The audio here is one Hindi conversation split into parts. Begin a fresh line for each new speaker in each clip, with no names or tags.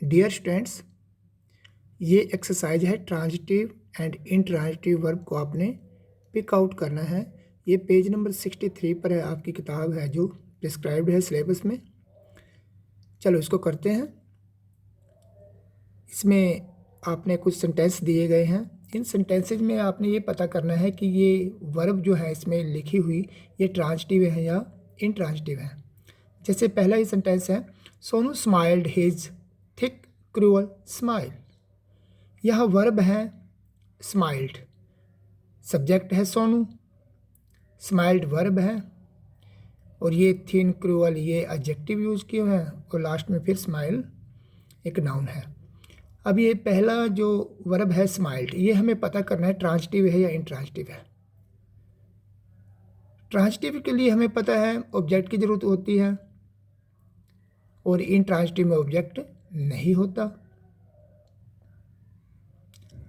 डियर स्टूडेंट्स, ये एक्सरसाइज है ट्रांजिटिव एंड इंट्रांजिटिव वर्ब को आपने पिक आउट करना है। ये पेज नंबर 63 पर है, आपकी किताब है जो डिस्क्राइब्ड है सिलेबस में। चलो इसको करते हैं। इसमें आपने कुछ सेंटेंस दिए गए हैं। इन सेंटेंसेज में आपने ये पता करना है कि ये वर्ब जो है इसमें लिखी हुई ये ट्रांजिटिव है या इंट्रांजिटिव है। जैसे पहला ही सेंटेंस है, Sonu smiled his thick cruel smile. यह वर्ब है स्माइल्ड, सब्जेक्ट है सोनू, स्माइल्ड वर्ब है और ये थिन क्रूअल ये एडजेक्टिव यूज़ किए हैं और लास्ट में फिर स्माइल एक नाउन है। अब ये पहला जो वर्ब है स्माइल्ड, ये हमें पता करना है ट्रांजिटिव है या इंट्रांजिटिव है। ट्रांजिटिव के लिए हमें पता है ऑब्जेक्ट की ज़रूरत होती है और इंट्रांजिटिव में ऑब्जेक्ट नहीं होता।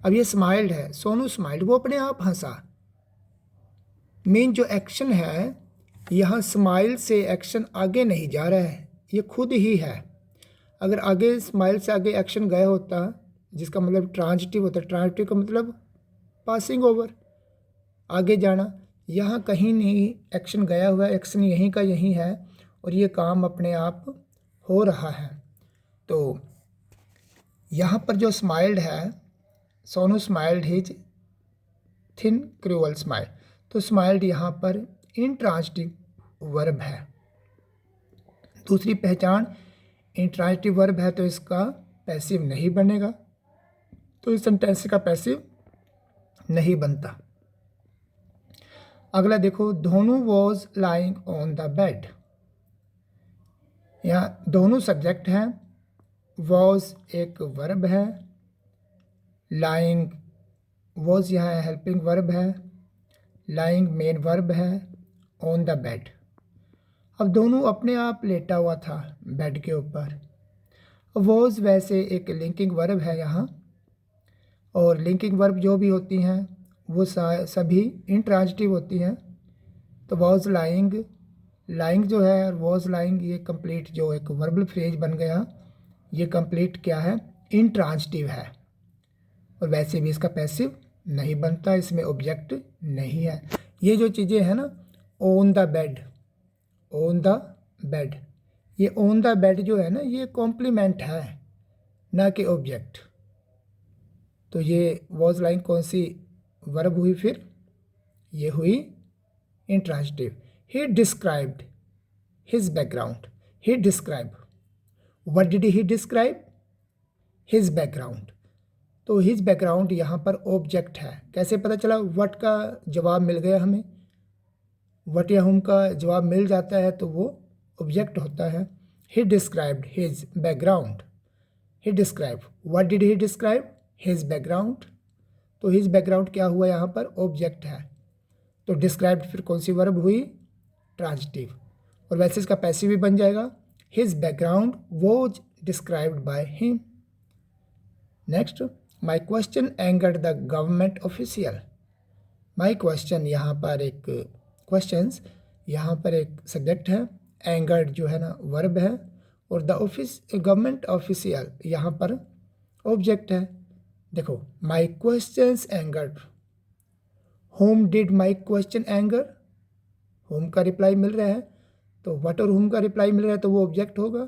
अब ये स्माइल्ड है, सोनू स्माइल्ड, वो अपने आप हंसा। मेन जो एक्शन है यहाँ स्माइल से एक्शन आगे नहीं जा रहा है, ये खुद ही है। अगर आगे स्माइल से आगे एक्शन गया होता जिसका मतलब ट्रांजिटिव होता, ट्रांजिटिव का मतलब पासिंग ओवर, आगे जाना। यहाँ कहीं नहीं एक्शन गया हुआ, एक्शन यहीं का यहीं है और ये काम अपने आप हो रहा है। तो यहाँ पर जो स्माइल्ड है, Sonu smiled his thin cruel smile, तो स्माइल्ड यहाँ पर इंट्रांजिटिव वर्ब है। दूसरी पहचान, इंट्रांजिटिव वर्ब है तो इसका पैसिव नहीं बनेगा, तो इस सेंटेंस का पैसिव नहीं बनता। अगला देखो, Dhonu was lying on the bed. यहाँ दोनों सब्जेक्ट हैं, वॉज एक वर्ब है, लाइंग वॉज यहाँ हेल्पिंग वर्ब है, लाइंग मेन वर्ब है, ऑन द बेड। अब दोनों अपने आप लेटा हुआ था बेड के ऊपर। वॉज वैसे एक लिंकिंग वर्ब है यहाँ, और लिंकिंग वर्ब जो भी होती हैं वो सभी इंट्रांजिटिव होती हैं। तो वॉज लाइंग, लाइंग जो है वॉज लाइंग, ये कंप्लीट जो एक वर्बल फ्रेज बन गया, ये कंप्लीट क्या है, इंट्रांजिटिव है और वैसे भी इसका पैसिव नहीं बनता, इसमें ऑब्जेक्ट नहीं है। ये जो चीज़ें हैं ना, on the bed, on the bed, ये ऑन द बेड जो है ना ये कॉम्प्लीमेंट है ना कि ऑब्जेक्ट। तो ये वॉज लाइंग कौन सी वर्ब हुई फिर, ये हुई intransitive. He described his background, he describe, what did he describe, his background. तो हिज बैकग्राउंड यहाँ पर ऑब्जेक्ट है। कैसे पता चला, व्हाट का जवाब मिल गया हमें, व्हाट या हुम का जवाब मिल जाता है तो वो ऑब्जेक्ट होता है। ही described his background, he describe, what did he describe, his background. तो हिज बैकग्राउंड क्या हुआ यहाँ पर, ऑब्जेक्ट है। तो डिस्क्राइब्ड फिर कौन सी वर्ब हुई, ट्रांजिटिव, और वैसे इसका पैसिव भी बन जाएगा, his background was described by him. Next, my question angered the government official. My question, यहाँ पर एक क्वेश्चंस, यहाँ पर एक सब्जेक्ट है, एंगर्ड जो है ना वर्ब है, और द ऑफिस गवर्नमेंट ऑफिशियल यहाँ पर ऑब्जेक्ट है। देखो, my questions angered, whom did my question anger, whom का रिप्लाई मिल रहा है, तो व्हाट और होम का रिप्लाई मिल रहा है तो वो ऑब्जेक्ट होगा,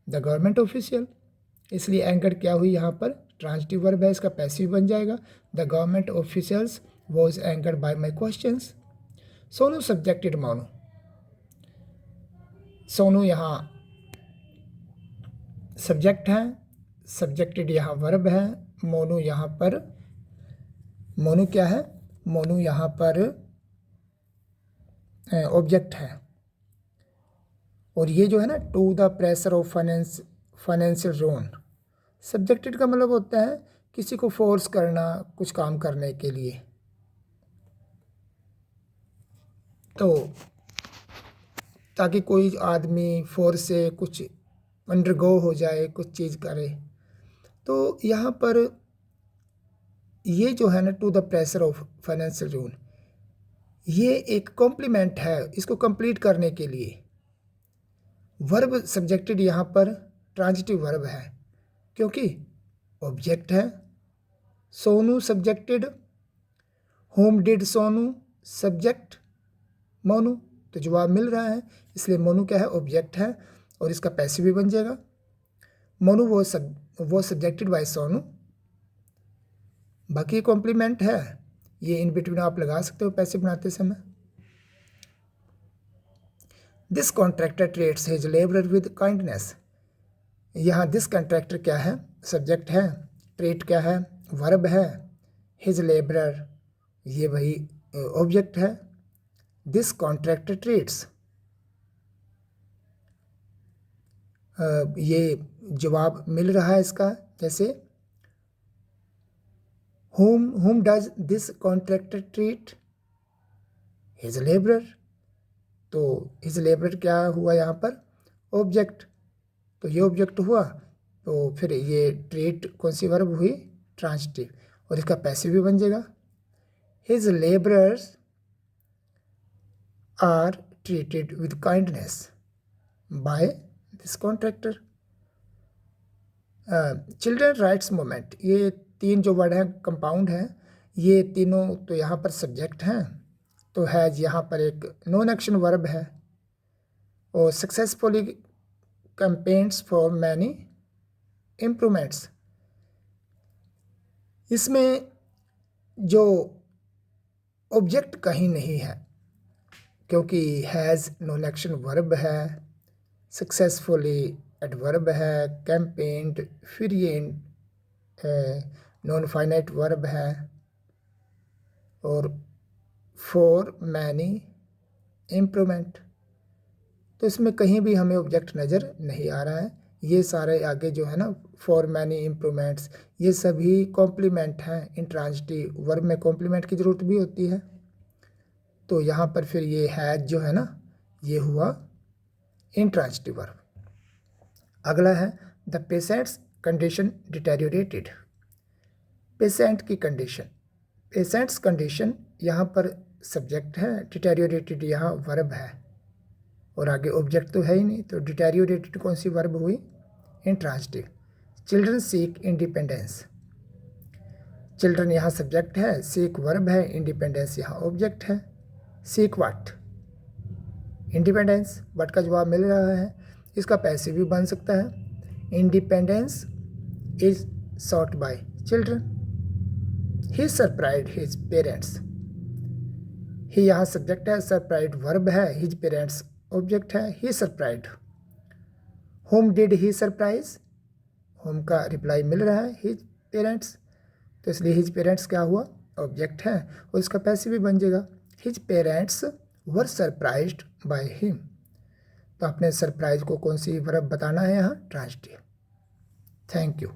द गवर्नमेंट ऑफिशियल। इसलिए एंगर क्या हुई यहाँ पर, ट्रांजिटिव वर्ब है, इसका पैसिव बन जाएगा, the government officials was angered bye my questions. Sonu subjected Monu, Sonu यहाँ सब्जेक्ट है, सब्जेक्टेड यहाँ वर्ब है, मोनू यहाँ पर, मोनू क्या है, मोनू यहाँ पर ऑब्जेक्ट है। और ये जो है ना, to the pressure of financial zone, subjected का मतलब होता है किसी को फोर्स करना कुछ काम करने के लिए। तो ताकि कोई आदमी फोर्स से कुछ अंडरगो हो जाए, कुछ चीज़ करे। तो यहाँ पर ये जो है ना, to the pressure of financial zone, ये एक कॉम्प्लीमेंट है इसको कंप्लीट करने के लिए। वर्ब सब्जेक्टेड यहाँ पर ट्रांजिटिव वर्ब है, क्योंकि ऑब्जेक्ट है। Sonu subjected, home did Sonu, subject Monu, तो जवाब मिल रहा है, इसलिए मोनू क्या है, ऑब्जेक्ट है और इसका पैसिव भी बन जाएगा। मोनू वो सब्जेक्टेड बाय सोनू। बाकी कॉम्प्लीमेंट है, ये इन बिटवीन आप लगा सकते हो पैसिव बनाते समय। This contractor treats his labourer with kindness. यहाँ दिस कॉन्ट्रैक्टर क्या है, सब्जेक्ट है, ट्रीट क्या है, वर्ब है, हिज लेबरर ये वही ऑब्जेक्ट है। दिस कॉन्ट्रैक्टर ट्रीट्स, ये जवाब मिल रहा है इसका, जैसे whom does this contractor treat, his laborer, तो his laborer क्या हुआ यहाँ पर, ऑब्जेक्ट, तो ये ऑब्जेक्ट हुआ, तो फिर ये ट्रीट कौन सी वर्ब हुई, ट्रांजिटिव, और इसका पैसिव भी बन जाएगा। his laborers are treated with kindness by this contractor। Children rights moment, ये तीन जो वर्ड हैं कंपाउंड हैं, ये तीनों तो यहाँ पर सब्जेक्ट हैं, तो हैज यहाँ पर एक नॉन एक्शन वर्ब है, और successfully campaigns for many improvements, इसमें जो ऑब्जेक्ट कहीं नहीं है क्योंकि हैज़ नॉन एक्शन वर्ब है, सक्सेसफुली एडवर्ब है, कैंपेन्ड फिर ये नॉन फाइनाइट वर्ब है, और फॉर मैनी इम्प्रूवमेंट, तो इसमें कहीं भी हमें ऑब्जेक्ट नज़र नहीं आ रहा है। ये सारे आगे जो है ना, फॉर मैनी इम्प्रूवमेंट्स, ये सभी कॉम्प्लीमेंट हैं। इंट्रांजिटिव वर्ब में कॉम्प्लीमेंट की ज़रूरत भी होती है, तो यहाँ पर फिर ये हैज जो है ना, ये हुआ इंट्रांजिटिव वर्ब। अगला है द पेशेंट्स कंडीशन डिटेरियोरेटेड। पेशेंट की कंडीशन, पेशेंट्स कंडीशन यहाँ पर सब्जेक्ट है, डिटेरियोरेटेड यहाँ वर्ब है, और आगे ऑब्जेक्ट तो है ही नहीं, तो डिटेरियोरेटेड कौन सी वर्ब हुई, intransitive. Children seek independence, children यहाँ सब्जेक्ट है, सीक वर्ब है, इंडिपेंडेंस यहाँ ऑब्जेक्ट है। सीक व्हाट, इंडिपेंडेंस, बट का जवाब मिल रहा है, इसका पैसिव भी बन सकता है। Independence is sought by children, he surprised his parents, he यहाँ सब्जेक्ट है, सरप्राइज वर्ब है, हिज पेरेंट्स ऑब्जेक्ट है, he surprise. Whom did he surprise, whom का रिप्लाई मिल रहा है, हिज पेरेंट्स, तो इसलिए हिज पेरेंट्स क्या हुआ, ऑब्जेक्ट है, और इसका पैसिव भी बन जाएगा, his parents were surprised by him, तो अपने सरप्राइज को कौन सी वर्ब बताना है यहाँ, ट्रांजिटिव। Thank you.